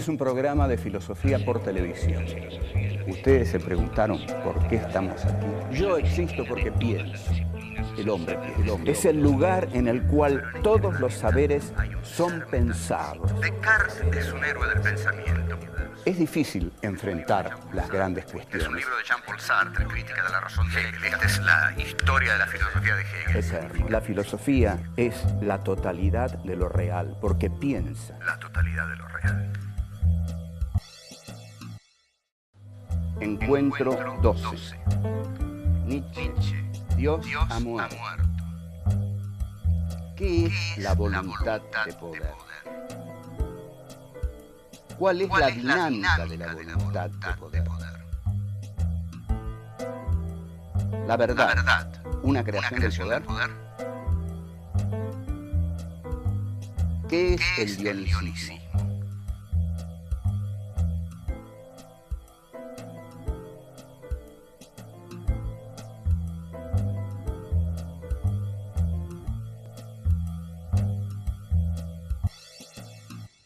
es un programa de filosofía por televisión. Ustedes se preguntaron por qué estamos aquí. Yo existo porque pienso. El hombre piensa. Es el lugar en el cual todos los saberes son pensados. Descartes es un héroe del pensamiento. Es difícil enfrentar las grandes Es un cuestiones. libro de Jean-Paul Sartre, Crítica de la razón dialéctica. Esta es la historia de la filosofía de Hegel. Eterno. La filosofía es la totalidad de lo real, porque piensa. La totalidad de lo real. Encuentro 12. Nietzsche. Dios ha muerto. ¿Qué es la voluntad de poder? ¿Cuál es la dinámica de la voluntad de poder? La verdad, una creación del poder. ¿Qué es el dionicismo?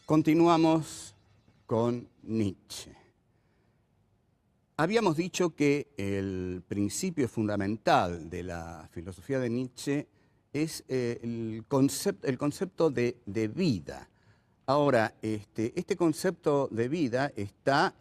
Continuamos con Nietzsche. Habíamos dicho que el principio fundamental de la filosofía de Nietzsche es el concepto de vida. Ahora, este concepto de vida está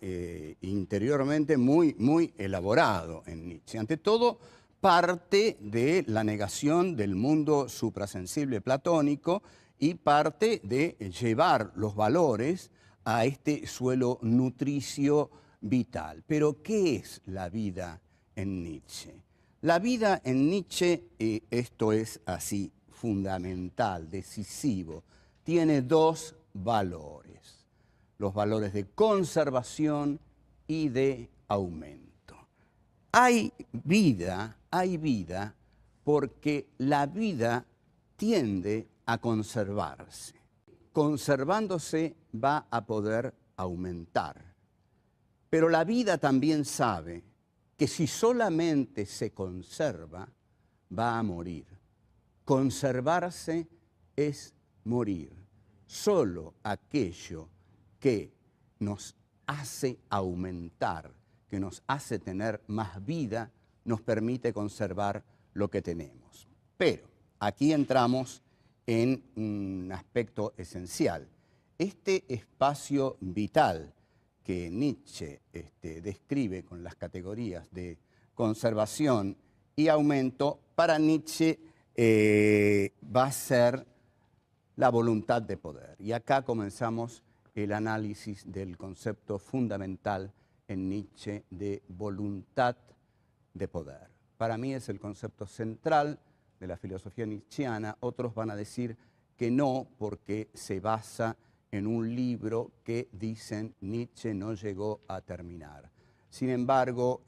interiormente muy elaborado en Nietzsche. Ante todo, parte de la negación del mundo suprasensible platónico y parte de llevar los valores a este suelo nutricio vital. Pero, ¿qué es la vida en Nietzsche? La vida en Nietzsche, esto es así, fundamental, decisivo, tiene dos valores: los valores de conservación y de aumento. Hay vida porque la vida tiende a conservarse. Conservándose va a poder aumentar. Pero la vida también sabe que si solamente se conserva, va a morir. Conservarse es morir. Solo aquello que nos hace aumentar, que nos hace tener más vida, nos permite conservar lo que tenemos. Pero aquí entramos en un aspecto esencial. Este espacio vital que Nietzsche describe con las categorías de conservación y aumento, para Nietzsche va a ser la voluntad de poder. Y acá comenzamos el análisis del concepto fundamental en Nietzsche de voluntad de poder. Para mí es el concepto central de la filosofía nietzscheana. Otros van a decir que no, porque se basa en un libro que dicen Nietzsche no llegó a terminar. Sin embargo,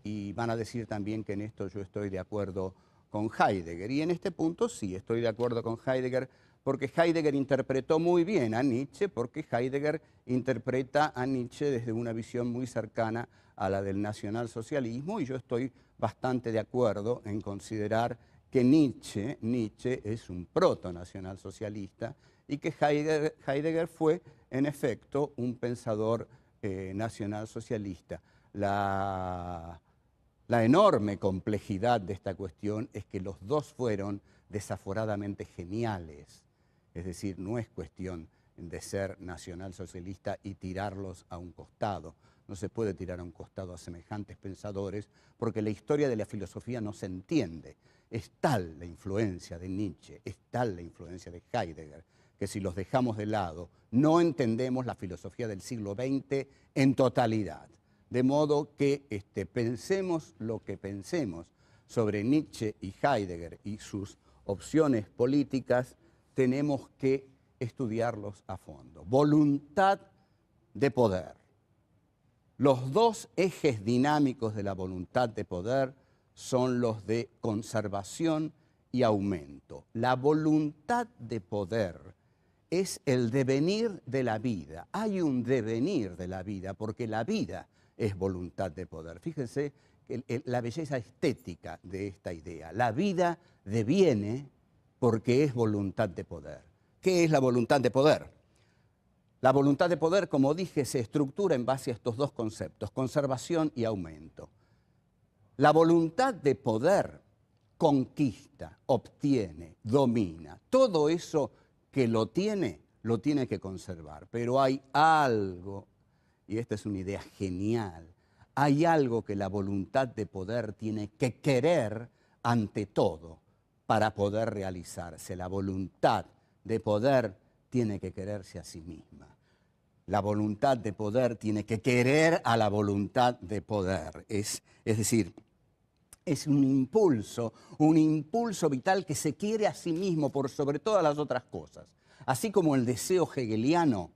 y van a decir también que en esto yo estoy de acuerdo con Heidegger. Y en este punto sí estoy de acuerdo con Heidegger, porque Heidegger interpretó muy bien a Nietzsche, porque Heidegger interpreta a Nietzsche desde una visión muy cercana a la del nacionalsocialismo, y yo estoy bastante de acuerdo en considerar que Nietzsche es un proto-nacionalsocialista y que Heidegger fue, en efecto, un pensador nacionalsocialista. La enorme complejidad de esta cuestión es que los dos fueron desaforadamente geniales. Es decir, no es cuestión de ser nacionalsocialista y tirarlos a un costado. No se puede tirar a un costado a semejantes pensadores porque la historia de la filosofía no se entiende. Es tal la influencia de Nietzsche, es tal la influencia de Heidegger, que si los dejamos de lado, no entendemos la filosofía del siglo XX en totalidad. De modo que pensemos lo que pensemos sobre Nietzsche y Heidegger y sus opciones políticas, tenemos que estudiarlos a fondo. Voluntad de poder. Los dos ejes dinámicos de la voluntad de poder son los de conservación y aumento. La voluntad de poder es el devenir de la vida. Hay un devenir de la vida, porque la vida es voluntad de poder. Fíjense la belleza estética de esta idea. La vida deviene porque es voluntad de poder. ¿Qué es la voluntad de poder? La voluntad de poder, como dije, se estructura en base a estos dos conceptos, conservación y aumento. La voluntad de poder conquista, obtiene, domina. Todo eso que lo tiene que conservar. Pero hay algo, y esta es una idea genial, hay algo que la voluntad de poder tiene que querer ante todo para poder realizarse. La voluntad de poder tiene que quererse a sí misma. La voluntad de poder tiene que querer a la voluntad de poder. Es decir, es un impulso vital que se quiere a sí mismo por sobre todas las otras cosas. Así como el deseo hegeliano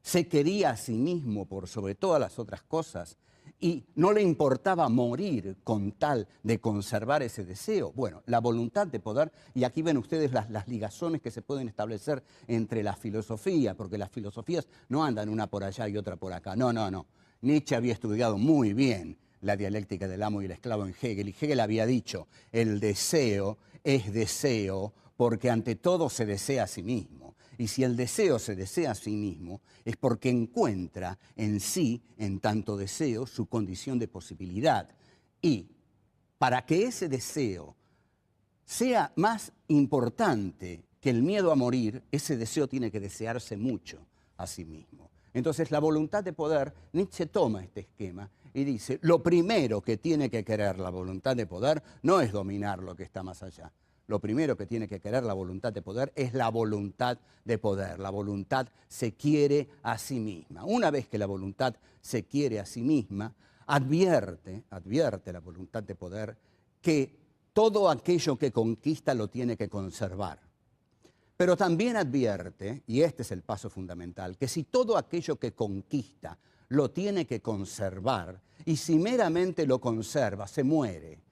se quería a sí mismo por sobre todas las otras cosas y no le importaba morir con tal de conservar ese deseo. Bueno, la voluntad de poder, y aquí ven ustedes las ligazones que se pueden establecer entre la filosofía, porque las filosofías no andan una por allá y otra por acá. No, no, no. Nietzsche había estudiado muy bien la dialéctica del amo y el esclavo en Hegel, y Hegel había dicho, el deseo es deseo porque ante todo se desea a sí mismo. Y si el deseo se desea a sí mismo, es porque encuentra en sí, en tanto deseo, su condición de posibilidad. Y para que ese deseo sea más importante que el miedo a morir, ese deseo tiene que desearse mucho a sí mismo. Entonces, la voluntad de poder, Nietzsche toma este esquema y dice, lo primero que tiene que querer la voluntad de poder no es dominar lo que está más allá. Lo primero que tiene que querer la voluntad de poder es la voluntad de poder. La voluntad se quiere a sí misma. Una vez que la voluntad se quiere a sí misma, advierte la voluntad de poder que todo aquello que conquista lo tiene que conservar. Pero también advierte, y este es el paso fundamental, que si todo aquello que conquista lo tiene que conservar, y si meramente lo conserva, se muere.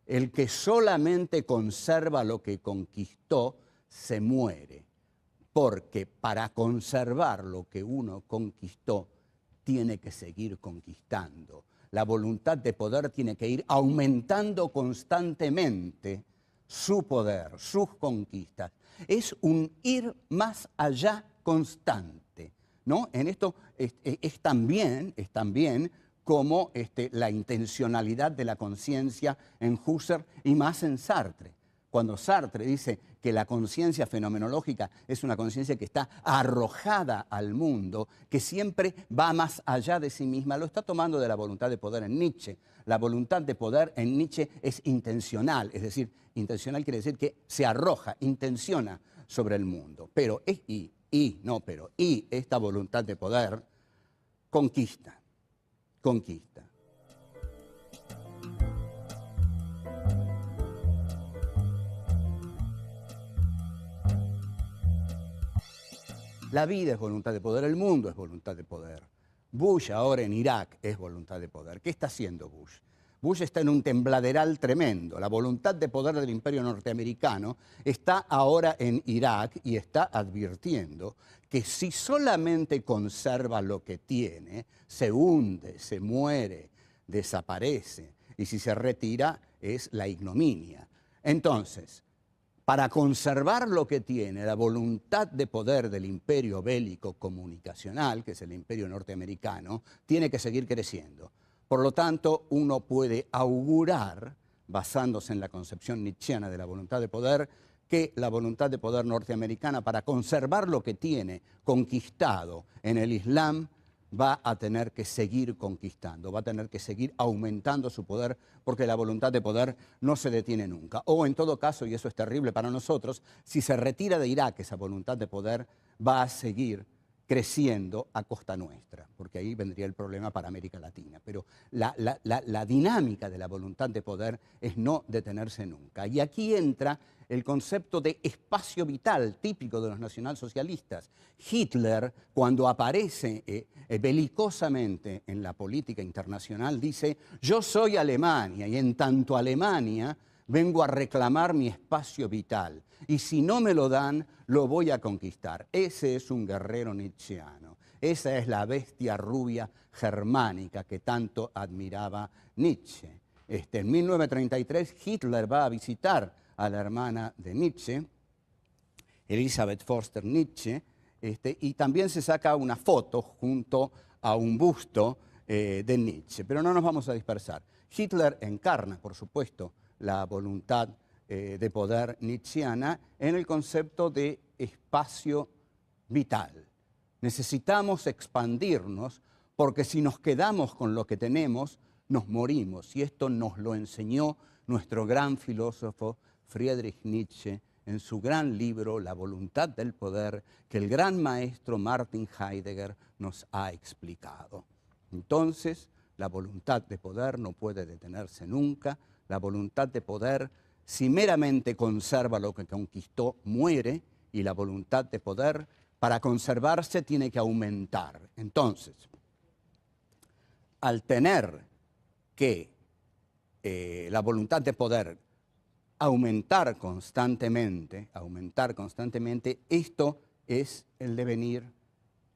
El que solamente conserva lo que conquistó, se muere. Porque para conservar lo que uno conquistó, tiene que seguir conquistando. La voluntad de poder tiene que ir aumentando constantemente su poder, sus conquistas. Es un ir más allá constante, ¿no? En esto es también como la intencionalidad de la conciencia en Husserl y más en Sartre. Cuando Sartre dice que la conciencia fenomenológica es una conciencia que está arrojada al mundo, que siempre va más allá de sí misma, lo está tomando de la voluntad de poder en Nietzsche. La voluntad de poder en Nietzsche es intencional, es decir, intencional quiere decir que se arroja, intenciona sobre el mundo. Pero esta voluntad de poder conquista. La vida es voluntad de poder, el mundo es voluntad de poder. Bush ahora en Irak es voluntad de poder. ¿Qué está haciendo Bush? Bush está en un tembladeral tremendo. La voluntad de poder del imperio norteamericano está ahora en Irak y está advirtiendo que si solamente conserva lo que tiene, se hunde, se muere, desaparece. Y si se retira, es la ignominia. Entonces, para conservar lo que tiene, la voluntad de poder del imperio bélico comunicacional, que es el imperio norteamericano, tiene que seguir creciendo. Por lo tanto, uno puede augurar, basándose en la concepción nietzscheana de la voluntad de poder, que la voluntad de poder norteamericana, para conservar lo que tiene conquistado en el Islam, va a tener que seguir conquistando, va a tener que seguir aumentando su poder, porque la voluntad de poder no se detiene nunca. O en todo caso, y eso es terrible para nosotros, si se retira de Irak esa voluntad de poder, va a seguir creciendo a costa nuestra, porque ahí vendría el problema para América Latina. Pero la dinámica de la voluntad de poder es no detenerse nunca. Y aquí entra el concepto de espacio vital típico de los nacionalsocialistas. Hitler, cuando aparece belicosamente en la política internacional, dice: yo soy Alemania y en tanto Alemania vengo a reclamar mi espacio vital y si no me lo dan, lo voy a conquistar. Ese es un guerrero nietzscheano. Esa es la bestia rubia germánica que tanto admiraba Nietzsche. En 1933 Hitler va a visitar a la hermana de Nietzsche, Elisabeth Förster Nietzsche, Y también se saca una foto junto a un busto de Nietzsche. Pero no nos vamos a dispersar. Hitler encarna, por supuesto, la voluntad de poder nietzscheana en el concepto de espacio vital. Necesitamos expandirnos porque si nos quedamos con lo que tenemos, nos morimos. Y esto nos lo enseñó nuestro gran filósofo Friedrich Nietzsche en su gran libro La voluntad del poder, que el gran maestro Martin Heidegger nos ha explicado. Entonces, la voluntad de poder no puede detenerse nunca. La voluntad de poder, si meramente conserva lo que conquistó, muere, y la voluntad de poder, para conservarse, tiene que aumentar. Entonces, al tener que la voluntad de poder aumentar constantemente, esto es el devenir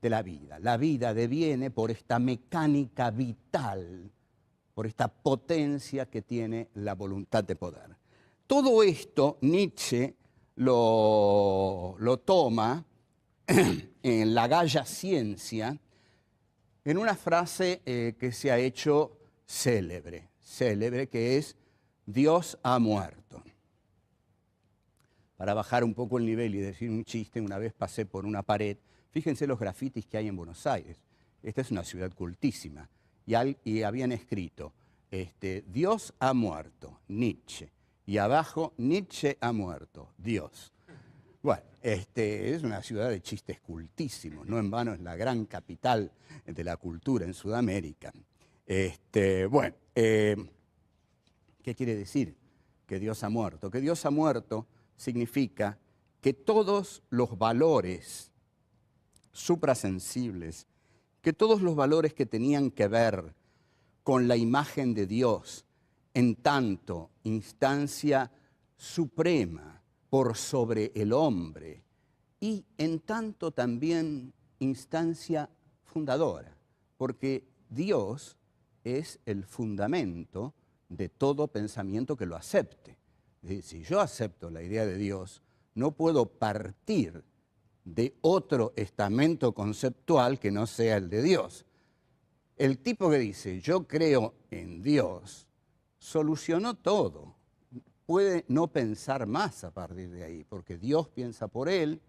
de la vida. La vida deviene por esta mecánica vital, por esta potencia que tiene la voluntad de poder. Todo esto Nietzsche lo toma en La Gaia Ciencia, en una frase que se ha hecho célebre, que es Dios ha muerto. Para bajar un poco el nivel y decir un chiste, una vez pasé por una pared, fíjense los grafitis que hay en Buenos Aires. Esta es una ciudad cultísima. Y habían escrito, Dios ha muerto, Nietzsche. Y abajo, Nietzsche ha muerto, Dios. Bueno, es una ciudad de chistes cultísimos, no en vano es la gran capital de la cultura en Sudamérica. Bueno, ¿qué quiere decir que Dios ha muerto? Que Dios ha muerto significa que todos los valores suprasensibles, que todos los valores que tenían que ver con la imagen de Dios, en tanto instancia suprema por sobre el hombre y en tanto también instancia fundadora, porque Dios es el fundamento de todo pensamiento que lo acepte. Es decir, si yo acepto la idea de Dios, no puedo partir de otro estamento conceptual que no sea el de Dios. El tipo que dice, yo creo en Dios, solucionó todo. Puede no pensar más a partir de ahí, porque Dios piensa por él,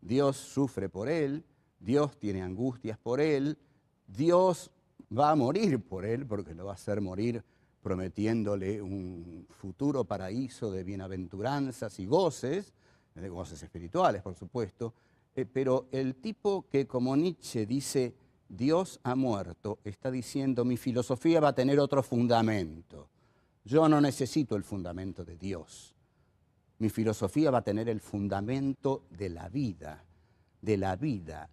Dios sufre por él, Dios tiene angustias por él, Dios va a morir por él, porque lo va a hacer morir prometiéndole un futuro paraíso de bienaventuranzas y goces, de goces espirituales, por supuesto, pero el tipo que, como Nietzsche, dice Dios ha muerto, está diciendo mi filosofía va a tener otro fundamento. Yo no necesito el fundamento de Dios. Mi filosofía va a tener el fundamento de la vida,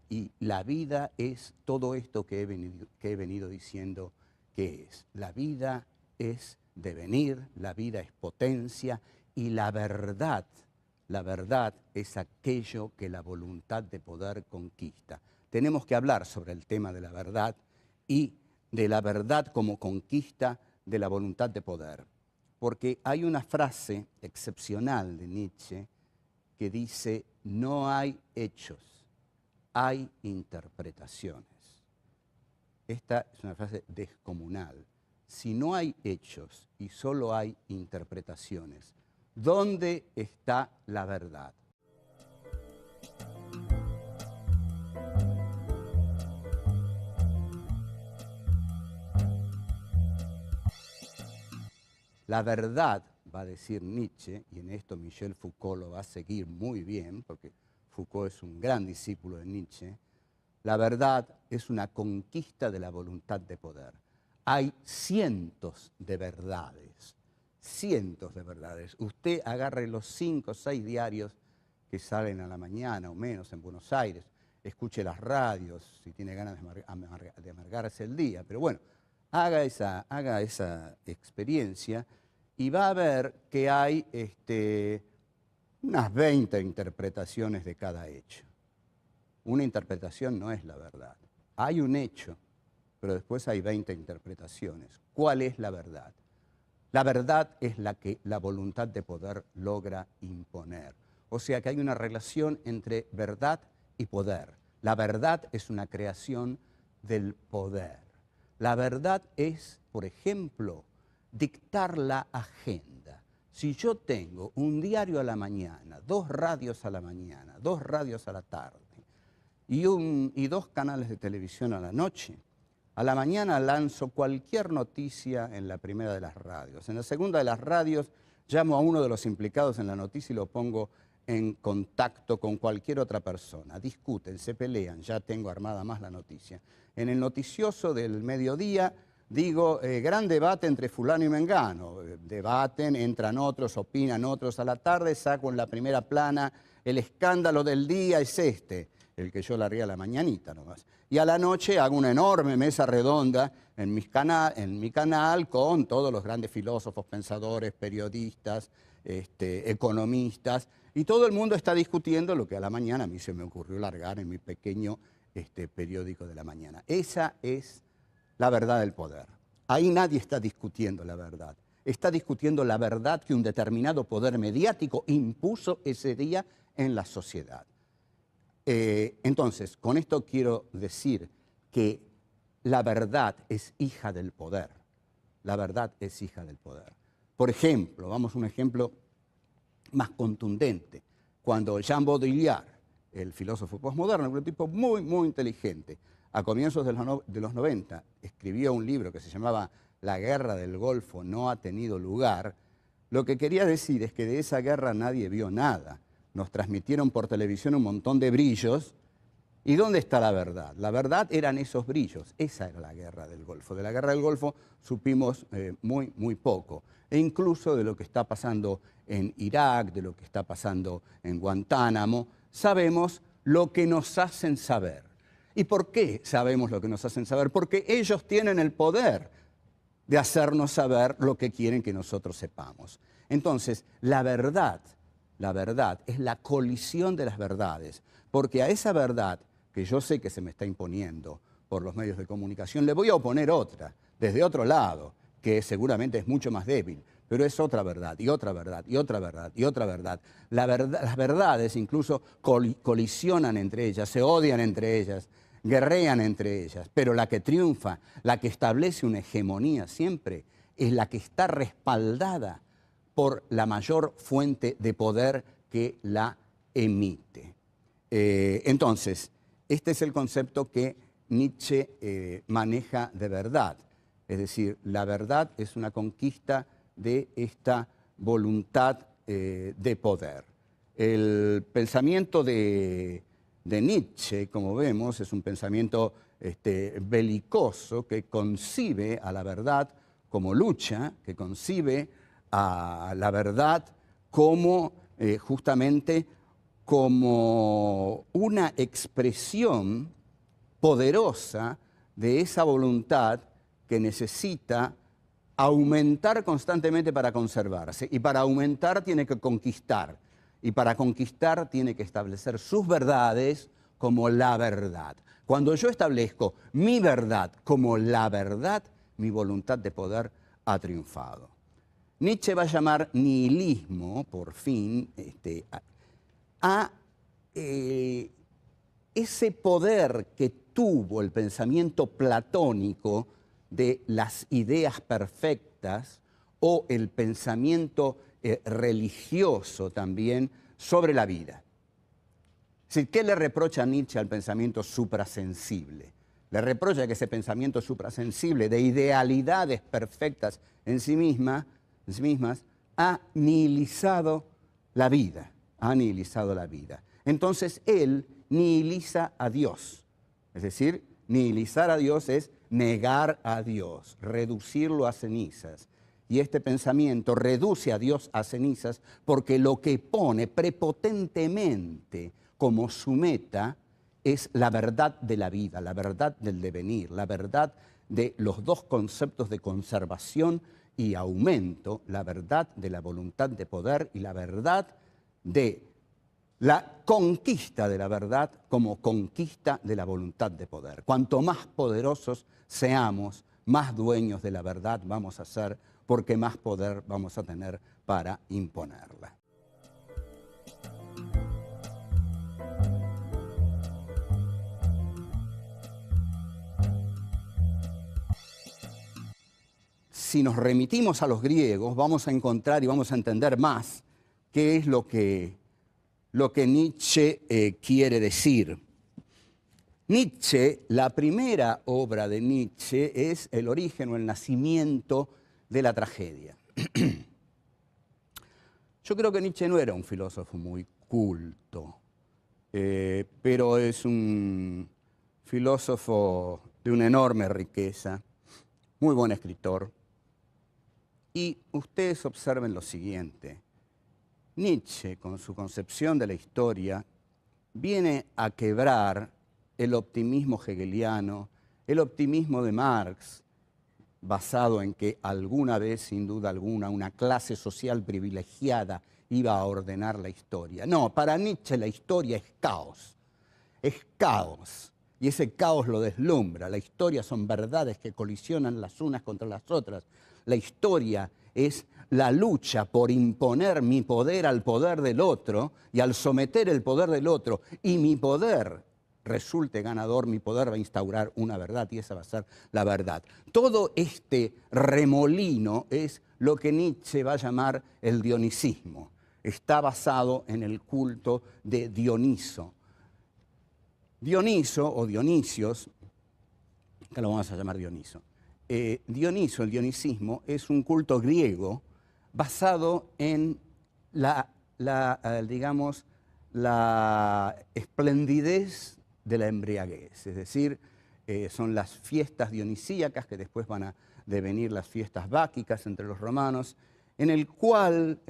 y la vida es todo esto que he venido diciendo que es. La vida es devenir, la vida es potencia, y la verdad es aquello que la voluntad de poder conquista. Tenemos que hablar sobre el tema de la verdad y de la verdad como conquista de la voluntad de poder. Porque hay una frase excepcional de Nietzsche que dice, no hay hechos, hay interpretaciones. Esta es una frase descomunal. Si no hay hechos y solo hay interpretaciones, ¿dónde está la verdad? La verdad, va a decir Nietzsche, y en esto Michel Foucault lo va a seguir muy bien, porque Foucault es un gran discípulo de Nietzsche, la verdad es una conquista de la voluntad de poder. Hay cientos de verdades. Usted agarre los 5 o 6 diarios que salen a la mañana o menos en Buenos Aires, escuche las radios si tiene ganas de amargarse el día, pero bueno, haga esa experiencia y va a ver que hay unas 20 interpretaciones de cada hecho. Una interpretación no es la verdad. Hay un hecho, pero después hay 20 interpretaciones. ¿Cuál es la verdad? La verdad es la que la voluntad de poder logra imponer. O sea que hay una relación entre verdad y poder. La verdad es una creación del poder. La verdad es, por ejemplo, dictar la agenda. Si yo tengo un diario a la mañana, 2 radios a la mañana, 2 radios a la tarde y 2 canales de televisión a la noche, a la mañana lanzo cualquier noticia en la primera de las radios. En la segunda de las radios llamo a uno de los implicados en la noticia y lo pongo en contacto con cualquier otra persona. Discuten, se pelean, ya tengo armada más la noticia. En el noticioso del mediodía digo, gran debate entre fulano y mengano. Debaten, entran otros, opinan otros. A la tarde saco en la primera plana, el escándalo del día es este, el que yo largué a la mañanita nomás. Y a la noche hago una enorme mesa redonda en mi canal con todos los grandes filósofos, pensadores, periodistas, economistas, y todo el mundo está discutiendo lo que a la mañana a mí se me ocurrió largar en mi pequeño periódico de la mañana. Esa es la verdad del poder. Ahí nadie está discutiendo la verdad. Está discutiendo la verdad que un determinado poder mediático impuso ese día en la sociedad. Entonces, con esto quiero decir que la verdad es hija del poder. La verdad es hija del poder. Por ejemplo, vamos a un ejemplo más contundente. Cuando Jean Baudrillard, el filósofo posmoderno, un tipo muy, muy inteligente, a comienzos de los 90, escribió un libro que se llamaba La guerra del Golfo no ha tenido lugar, lo que quería decir es que de esa guerra nadie vio nada. Nos transmitieron por televisión un montón de brillos. ¿Y dónde está la verdad? La verdad eran esos brillos. Esa era la guerra del Golfo. De la guerra del Golfo supimos muy, muy poco. E incluso de lo que está pasando en Irak, de lo que está pasando en Guantánamo, sabemos lo que nos hacen saber. ¿Y por qué sabemos lo que nos hacen saber? Porque ellos tienen el poder de hacernos saber lo que quieren que nosotros sepamos. Entonces, la verdad es la colisión de las verdades, porque a esa verdad que yo sé que se me está imponiendo por los medios de comunicación, le voy a oponer otra, desde otro lado, que seguramente es mucho más débil, pero es otra verdad, y otra verdad, y otra verdad, y otra verdad. Las verdades incluso colisionan entre ellas, se odian entre ellas, guerrean entre ellas, pero la que triunfa, la que establece una hegemonía siempre, es la que está respaldada por la mayor fuente de poder que la emite. Entonces, este es el concepto que Nietzsche maneja de verdad. Es decir, la verdad es una conquista de esta voluntad de poder. El pensamiento de Nietzsche, como vemos, es un pensamiento belicoso que concibe a la verdad como lucha, que concibe a la verdad como justamente como una expresión poderosa de esa voluntad que necesita aumentar constantemente para conservarse. Y para aumentar tiene que conquistar. Y para conquistar tiene que establecer sus verdades como la verdad. Cuando yo establezco mi verdad como la verdad, mi voluntad de poder ha triunfado. Nietzsche va a llamar nihilismo, por fin, a ese poder que tuvo el pensamiento platónico de las ideas perfectas o el pensamiento religioso también sobre la vida. Es decir, ¿qué le reprocha Nietzsche al pensamiento suprasensible? Le reprocha que ese pensamiento suprasensible de idealidades perfectas en sí mismas ha nihilizado la vida, ha nihilizado la vida. Entonces él nihiliza a Dios, es decir, nihilizar a Dios es negar a Dios, reducirlo a cenizas. Y este pensamiento reduce a Dios a cenizas porque lo que pone prepotentemente como su meta es la verdad de la vida, la verdad del devenir, la verdad de los dos conceptos de conservación y aumento, la verdad de la voluntad de poder y la verdad de la conquista de la verdad como conquista de la voluntad de poder. Cuanto más poderosos seamos, más dueños de la verdad vamos a ser, porque más poder vamos a tener para imponerla. si nos remitimos a los griegos, vamos a encontrar y vamos a entender más qué es lo que Nietzsche quiere decir. Nietzsche, la primera obra de Nietzsche es el origen o el nacimiento de la tragedia. Yo creo que Nietzsche no era un filósofo muy culto, pero es un filósofo de una enorme riqueza, muy buen escritor. Y ustedes observen lo siguiente. Nietzsche, con su concepción de la historia, viene a quebrar el optimismo hegeliano, el optimismo de Marx, basado en que alguna vez, sin duda alguna, una clase social privilegiada iba a ordenar la historia. No, para Nietzsche la historia es caos. Es caos. Y ese caos lo deslumbra. La historia son verdades que colisionan las unas contra las otras. La historia es la lucha por imponer mi poder al poder del otro, y al someter el poder del otro y mi poder resulte ganador, mi poder va a instaurar una verdad y esa va a ser la verdad. Todo este remolino es lo que Nietzsche va a llamar el dionisismo. Está basado en el culto de Dioniso. Dioniso o Dionisios, que lo vamos a llamar Dioniso. Dioniso, el dionisismo, es un culto griego basado en digamos, la esplendidez de la embriaguez, es decir, son las fiestas dionisíacas que después van a devenir las fiestas báquicas entre los romanos, en el cual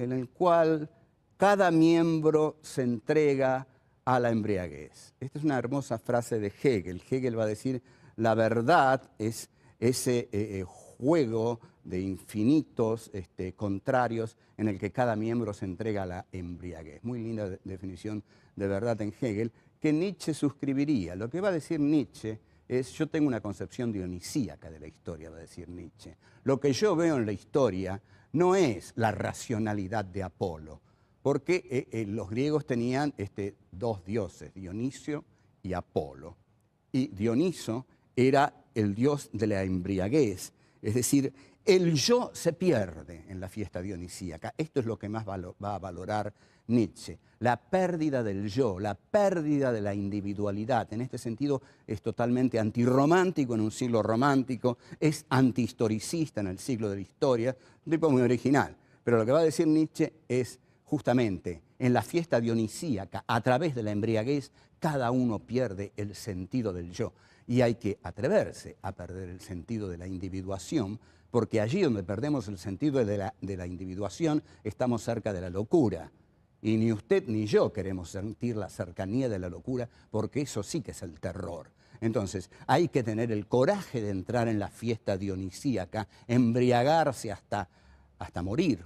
cada miembro se entrega a la embriaguez. Esta es una hermosa frase de Hegel. Hegel va a decir, la verdad es ese juego de infinitos contrarios en el que cada miembro se entrega a la embriaguez. Muy linda definición de verdad en Hegel, que Nietzsche suscribiría. Lo que va a decir Nietzsche es, yo tengo una concepción dionisíaca de la historia, va a decir Nietzsche. Lo que yo veo en la historia no es la racionalidad de Apolo, porque los griegos tenían dos dioses, Dionisio y Apolo. Y Dioniso era el dios de la embriaguez, es decir, el yo se pierde en la fiesta dionisíaca. Esto es lo que más va a valorar Nietzsche, la pérdida del yo, la pérdida de la individualidad. En este sentido es totalmente antirromántico en un siglo romántico, es antihistoricista en el siglo de la historia, un tipo muy original. Pero lo que va a decir Nietzsche es justamente en la fiesta dionisíaca, a través de la embriaguez, cada uno pierde el sentido del yo. Y hay que atreverse a perder el sentido de la individuación, porque allí donde perdemos el sentido de la individuación, estamos cerca de la locura. Y ni usted ni yo queremos sentir la cercanía de la locura, porque eso sí que es el terror. Entonces, hay que tener el coraje de entrar en la fiesta dionisíaca, embriagarse hasta morir,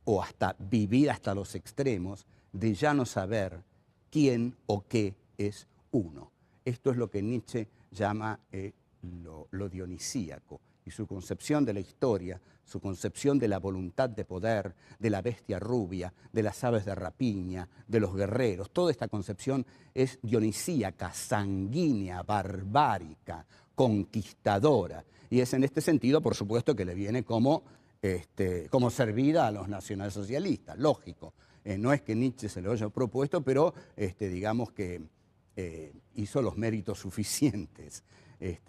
o hasta vivir hasta los extremos, de ya no saber quién o qué es uno. Esto es lo que Nietzsche llama lo dionisíaco. Y su concepción de la historia, su concepción de la voluntad de poder, de la bestia rubia, de las aves de rapiña, de los guerreros, toda esta concepción es dionisíaca, sanguínea, barbárica, conquistadora. Y es en este sentido, por supuesto, que le viene como servida a los nacionalsocialistas, lógico. No es que Nietzsche se lo haya propuesto, pero digamos que hizo los méritos suficientes.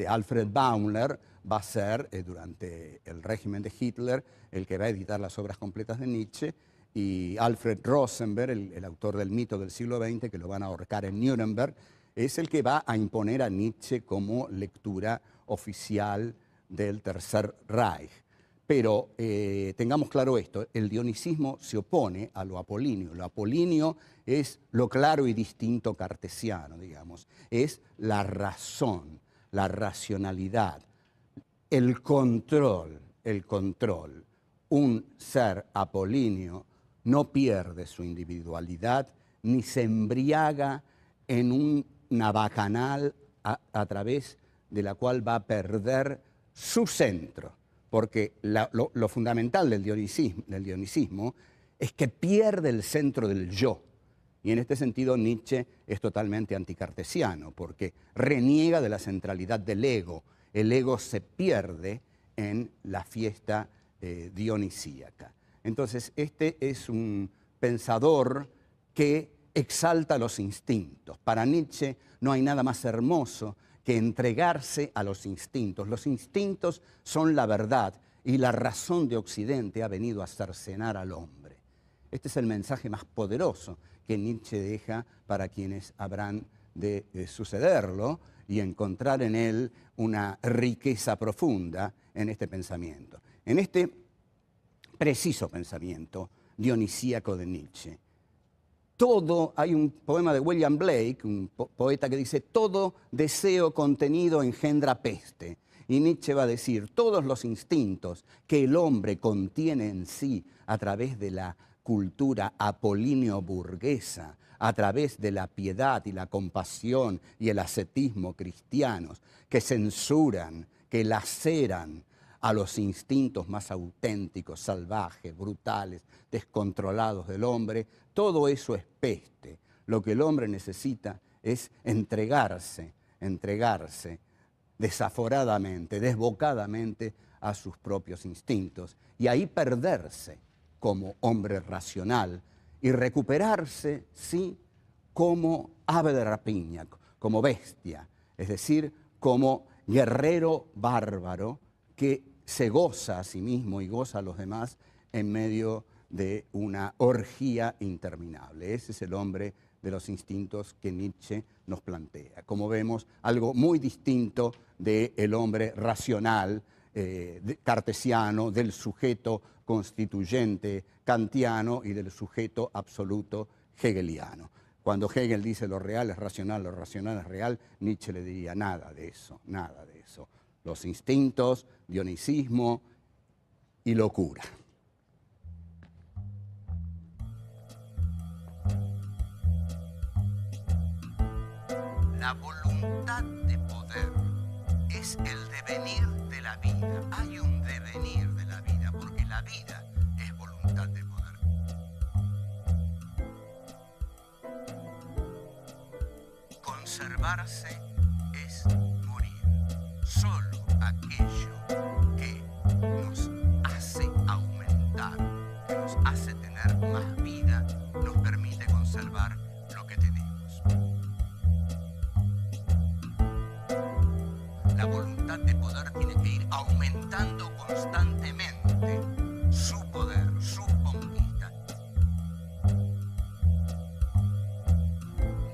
Alfred Baumler va a ser, durante el régimen de Hitler, el que va a editar las obras completas de Nietzsche, y Alfred Rosenberg, el autor del mito del siglo XX, que lo van a ahorcar en Nuremberg, es el que va a imponer a Nietzsche como lectura oficial del Tercer Reich. Pero tengamos claro esto, el dionisismo se opone a lo apolíneo. Lo apolíneo es lo claro y distinto cartesiano, digamos. Es la razón, la racionalidad, el control. Un ser apolíneo no pierde su individualidad ni se embriaga en una bacanal a través de la cual va a perder su centro. Porque lo fundamental del dionisismo es que pierde el centro del yo. Y en este sentido Nietzsche es totalmente anticartesiano, porque reniega de la centralidad del ego. El ego se pierde en la fiesta dionisíaca. Entonces, este es un pensador que exalta los instintos. Para Nietzsche no hay nada más hermoso que entregarse a los instintos. Los instintos son la verdad y la razón de Occidente ha venido a cercenar al hombre. Este es el mensaje más poderoso que Nietzsche deja para quienes habrán de sucederlo y encontrar en él una riqueza profunda en este pensamiento. En este preciso pensamiento dionisíaco de Nietzsche, hay un poema de William Blake, un poeta que dice, todo deseo contenido engendra peste. Y Nietzsche va a decir, todos los instintos que el hombre contiene en sí a través de la cultura apolíneo-burguesa, a través de la piedad y la compasión y el ascetismo cristianos, que censuran, que laceran a los instintos más auténticos, salvajes, brutales, descontrolados del hombre, todo eso es peste. Lo que el hombre necesita es entregarse desaforadamente, desbocadamente a sus propios instintos y ahí perderse como hombre racional y recuperarse, sí, como ave de rapiña, como bestia, es decir, como guerrero bárbaro que se goza a sí mismo y goza a los demás en medio de una orgía interminable. Ese es el hombre de los instintos que Nietzsche nos plantea. Como vemos, algo muy distinto del hombre racional, cartesiano, del sujeto constituyente kantiano y del sujeto absoluto hegeliano. Cuando Hegel dice lo real es racional es real, Nietzsche le diría nada de eso, nada de eso. Los instintos, dionisismo y locura. La voluntad de poder es el devenir de la vida. Hay un devenir de la vida, porque la vida es voluntad de poder. Conservarse es morir. Solo aquello que nos hace aumentar, que nos hace tener más vida, nos permite conservar lo que tenemos. La voluntad de poder tiene que ir aumentando constantemente su poder, su conquista.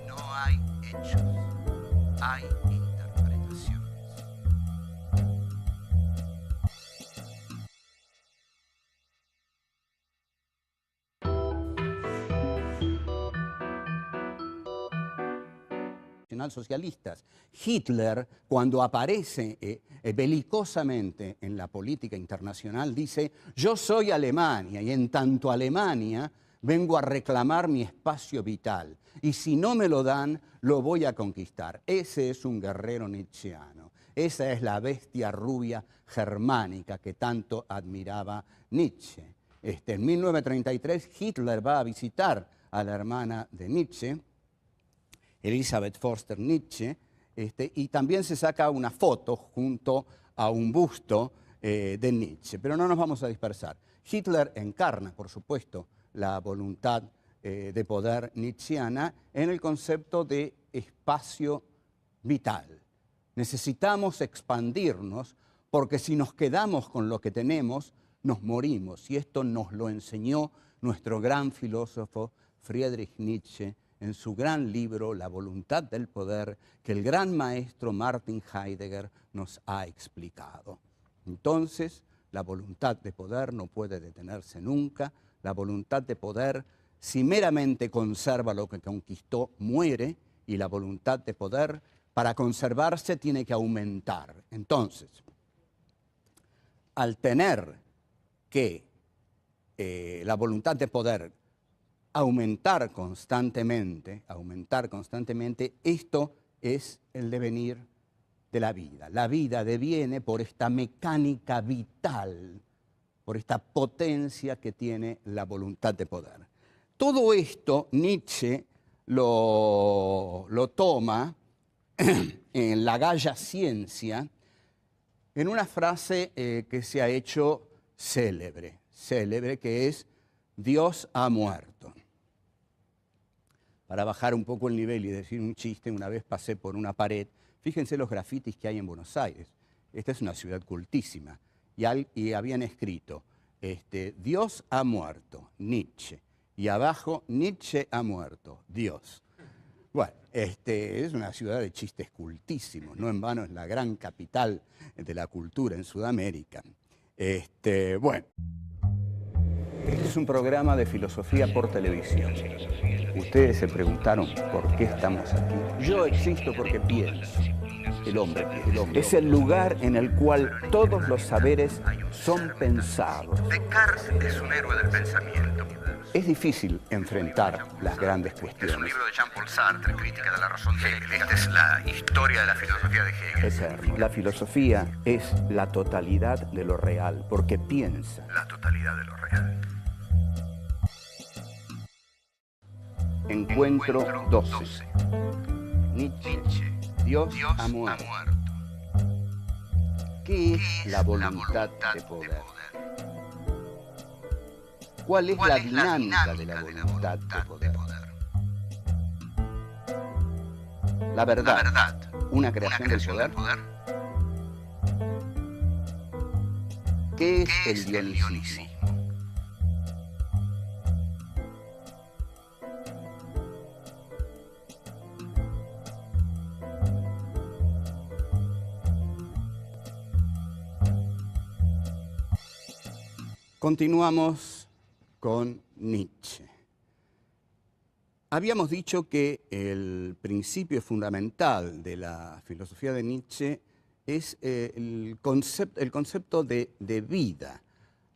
No hay hechos, hay interpretaciones. Socialistas. Hitler, cuando aparece belicosamente en la política internacional, dice, yo soy Alemania y en tanto Alemania vengo a reclamar mi espacio vital y si no me lo dan, lo voy a conquistar. Ese es un guerrero nietzscheano. Esa es la bestia rubia germánica que tanto admiraba Nietzsche. En 1933 Hitler va a visitar a la hermana de Nietzsche, Elisabeth Förster Nietzsche, y también se saca una foto junto a un busto de Nietzsche. Pero no nos vamos a dispersar. Hitler encarna, por supuesto, la voluntad de poder nietzscheana en el concepto de espacio vital. Necesitamos expandirnos porque si nos quedamos con lo que tenemos, nos morimos. Y esto nos lo enseñó nuestro gran filósofo Friedrich Nietzsche en su gran libro La voluntad del poder, que el gran maestro Martin Heidegger nos ha explicado. Entonces, la voluntad de poder no puede detenerse nunca. La voluntad de poder, si meramente conserva lo que conquistó, muere, y la voluntad de poder, para conservarse, tiene que aumentar. Entonces, al tener que la voluntad de poder aumentar constantemente, esto es el devenir de la vida. La vida deviene por esta mecánica vital, por esta potencia que tiene la voluntad de poder. Todo esto Nietzsche lo toma en la Gaia Ciencia en una frase que se ha hecho célebre, que es Dios ha muerto. Para bajar un poco el nivel y decir un chiste, una vez pasé por una pared, fíjense los grafitis que hay en Buenos Aires. Esta es una ciudad cultísima. Y habían escrito, Dios ha muerto, Nietzsche. Y abajo, Nietzsche ha muerto, Dios. Bueno, es una ciudad de chistes cultísimos, no en vano es la gran capital de la cultura en Sudamérica. Bueno, este es un programa de filosofía por televisión. Ustedes se preguntaron por qué estamos aquí. Yo existo porque pienso. El hombre es el lugar en el cual todos los saberes son pensados. Descartes es un héroe del pensamiento. Es difícil enfrentar las grandes cuestiones. Es un libro de Jean-Paul Sartre, Crítica de la razón de Hegel. Esta es la historia de la filosofía de Hegel. Eterno. La filosofía es la totalidad de lo real, porque piensa. La totalidad de lo real. Encuentro 12. Nietzsche. Dios ha muerto. ¿Qué es la voluntad de poder? ¿Cuál es la dinámica de la voluntad de poder? La verdad, una creación del poder. ¿Qué es el dionicismo? Continuamos con Nietzsche. Habíamos dicho que el principio fundamental de la filosofía de Nietzsche es el concepto de vida.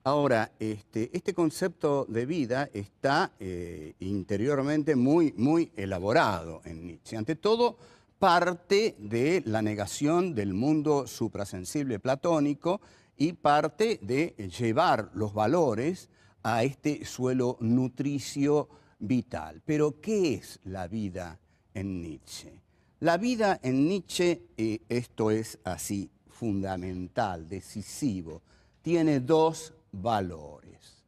Ahora, este concepto de vida está interiormente muy elaborado en Nietzsche. Ante todo, parte de la negación del mundo suprasensible platónico y parte de llevar los valores a este suelo nutricio vital. Pero, ¿qué es la vida en Nietzsche? La vida en Nietzsche, esto es así, fundamental, decisivo, tiene dos valores.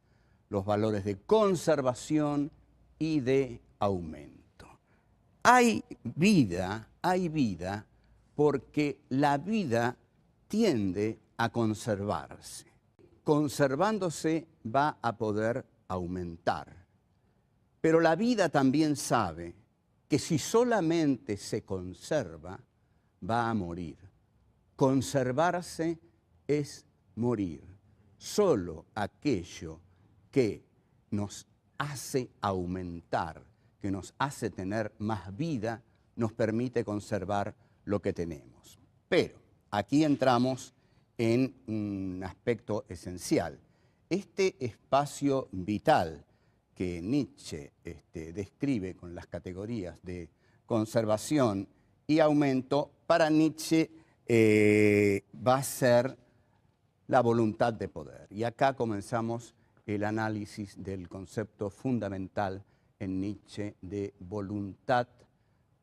Los valores de conservación y de aumento. Hay vida porque la vida tiende a conservarse. Conservándose va a poder aumentar. Pero la vida también sabe que si solamente se conserva, va a morir. Conservarse es morir. Solo aquello que nos hace aumentar, que nos hace tener más vida, nos permite conservar lo que tenemos. Pero aquí entramos en un aspecto esencial. Este espacio vital que Nietzsche describe con las categorías de conservación y aumento, para Nietzsche va a ser la voluntad de poder. Y acá comenzamos el análisis del concepto fundamental en Nietzsche de voluntad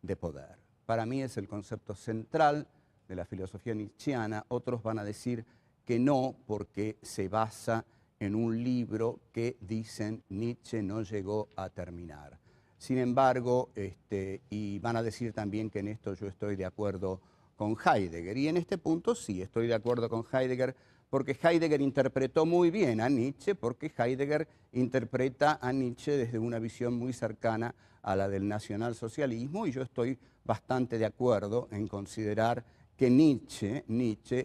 de poder. Para mí es el concepto central de la filosofía nietzscheana. Otros van a decir que no, porque se basa en un libro que dicen Nietzsche no llegó a terminar. Sin embargo, y van a decir también que en esto yo estoy de acuerdo con Heidegger. Y en este punto sí estoy de acuerdo con Heidegger, porque Heidegger interpretó muy bien a Nietzsche, porque Heidegger interpreta a Nietzsche desde una visión muy cercana a la del nacionalsocialismo, y yo estoy bastante de acuerdo en considerar que Nietzsche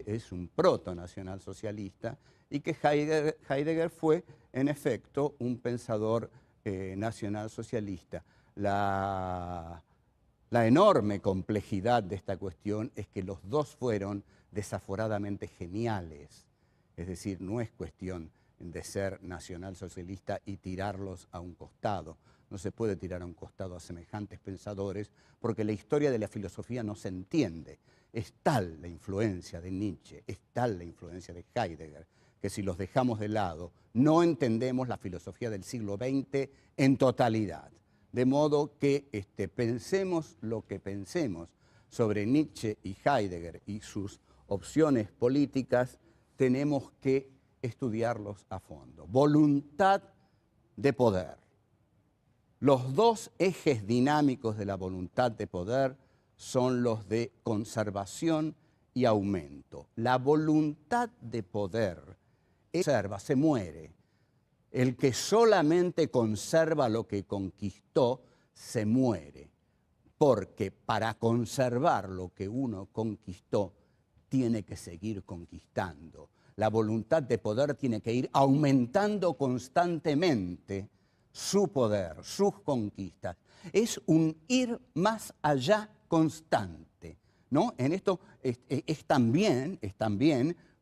es un proto-nacionalsocialista y que Heidegger fue, en efecto, un pensador nacionalsocialista. La enorme complejidad de esta cuestión es que los dos fueron desaforadamente geniales. Es decir, no es cuestión de ser nacionalsocialista y tirarlos a un costado. No se puede tirar a un costado a semejantes pensadores porque la historia de la filosofía no se entiende. Es tal la influencia de Nietzsche, es tal la influencia de Heidegger, que si los dejamos de lado, no entendemos la filosofía del siglo XX en totalidad. De modo que pensemos lo que pensemos sobre Nietzsche y Heidegger y sus opciones políticas, tenemos que estudiarlos a fondo. Voluntad de poder. Los dos ejes dinámicos de la voluntad de poder son los de conservación y aumento. La voluntad de poder conserva, se muere. El que solamente conserva lo que conquistó, se muere. Porque para conservar lo que uno conquistó, tiene que seguir conquistando. La voluntad de poder tiene que ir aumentando constantemente su poder, sus conquistas. Es un ir más allá constante, ¿no? En esto es también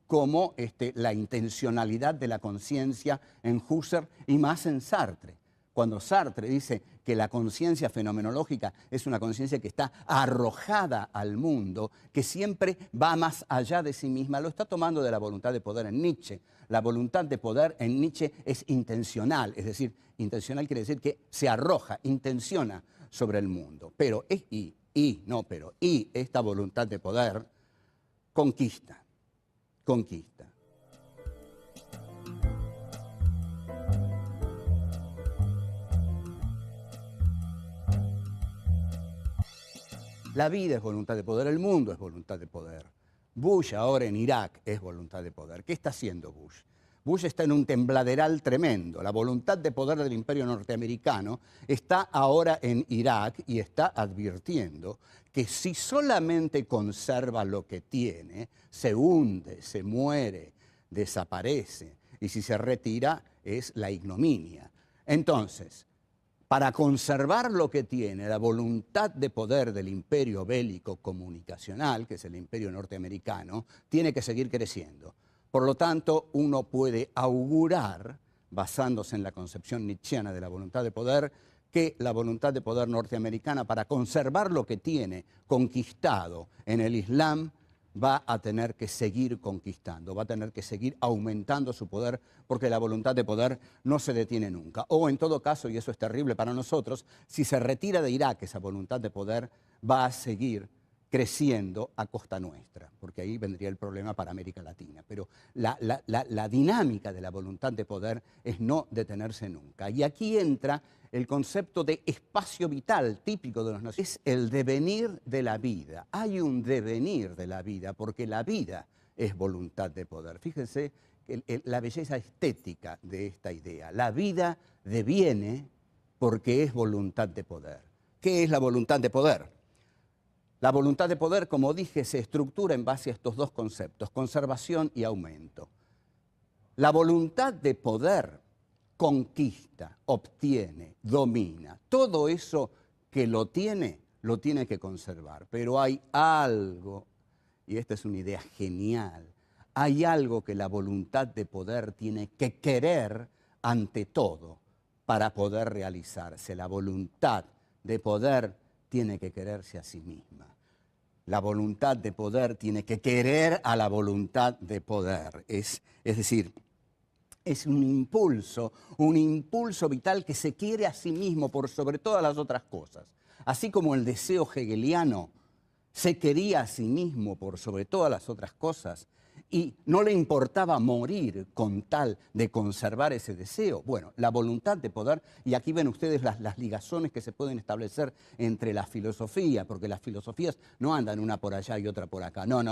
como la intencionalidad de la conciencia en Husserl y más en Sartre. Cuando Sartre dice que la conciencia fenomenológica es una conciencia que está arrojada al mundo, que siempre va más allá de sí misma, lo está tomando de la voluntad de poder en Nietzsche. La voluntad de poder en Nietzsche es intencional, es decir, intencional quiere decir que se arroja, intenciona sobre el mundo. Pero esta voluntad de poder conquista. La vida es voluntad de poder, el mundo es voluntad de poder. Bush ahora en Irak es voluntad de poder. ¿Qué está haciendo Bush? Bush está en un tembladeral tremendo. La voluntad de poder del imperio norteamericano está ahora en Irak y está advirtiendo que si solamente conserva lo que tiene, se hunde, se muere, desaparece. Y si se retira, es la ignominia. Entonces, para conservar lo que tiene, la voluntad de poder del imperio bélico comunicacional, que es el imperio norteamericano, tiene que seguir creciendo. Por lo tanto, uno puede augurar, basándose en la concepción nietzscheana de la voluntad de poder, que la voluntad de poder norteamericana, para conservar lo que tiene conquistado en el Islam, va a tener que seguir conquistando, va a tener que seguir aumentando su poder, porque la voluntad de poder no se detiene nunca. O en todo caso, y eso es terrible para nosotros, si se retira de Irak esa voluntad de poder, va a seguir creciendo a costa nuestra, porque ahí vendría el problema para América Latina. Pero la dinámica de la voluntad de poder es no detenerse nunca. Y aquí entra el concepto de espacio vital típico de los nacionalistas. Es el devenir de la vida. Hay un devenir de la vida, porque la vida es voluntad de poder. Fíjense la belleza estética de esta idea. La vida deviene porque es voluntad de poder. ¿Qué es la voluntad de poder? La voluntad de poder, como dije, se estructura en base a estos dos conceptos, conservación y aumento. La voluntad de poder conquista, obtiene, domina. Todo eso que lo tiene que conservar. Pero hay algo, y esta es una idea genial, hay algo que la voluntad de poder tiene que querer ante todo para poder realizarse. La voluntad de poder tiene que quererse a sí misma. La voluntad de poder tiene que querer a la voluntad de poder. Es decir, es un impulso vital que se quiere a sí mismo por sobre todas las otras cosas. Así como el deseo hegeliano se quería a sí mismo por sobre todas las otras cosas y no le importaba morir con tal de conservar ese deseo. Bueno, la voluntad de poder, y aquí ven ustedes las ligazones que se pueden establecer entre la filosofía, porque las filosofías no andan una por allá y otra por acá. No.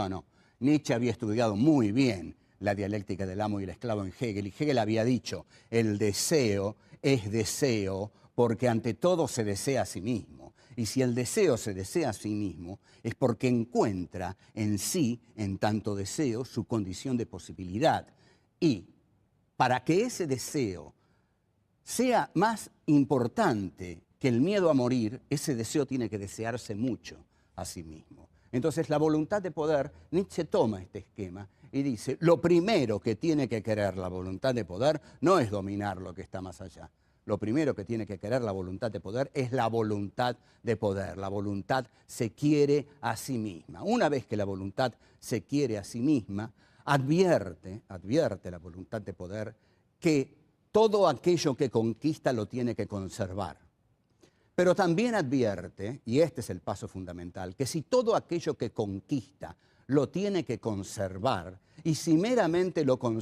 Nietzsche había estudiado muy bien la dialéctica del amo y el esclavo en Hegel, y Hegel había dicho, el deseo es deseo porque ante todo se desea a sí mismo. Y si el deseo se desea a sí mismo, es porque encuentra en sí, en tanto deseo, su condición de posibilidad. Y para que ese deseo sea más importante que el miedo a morir, ese deseo tiene que desearse mucho a sí mismo. Entonces, la voluntad de poder, Nietzsche toma este esquema y dice, lo primero que tiene que querer la voluntad de poder no es dominar lo que está más allá. Lo primero que tiene que querer la voluntad de poder es la voluntad de poder. La voluntad se quiere a sí misma. Una vez que la voluntad se quiere a sí misma, advierte la voluntad de poder que todo aquello que conquista lo tiene que conservar. Pero también advierte, y este es el paso fundamental, que si todo aquello que conquista lo tiene que conservar. Y si meramente lo conserva,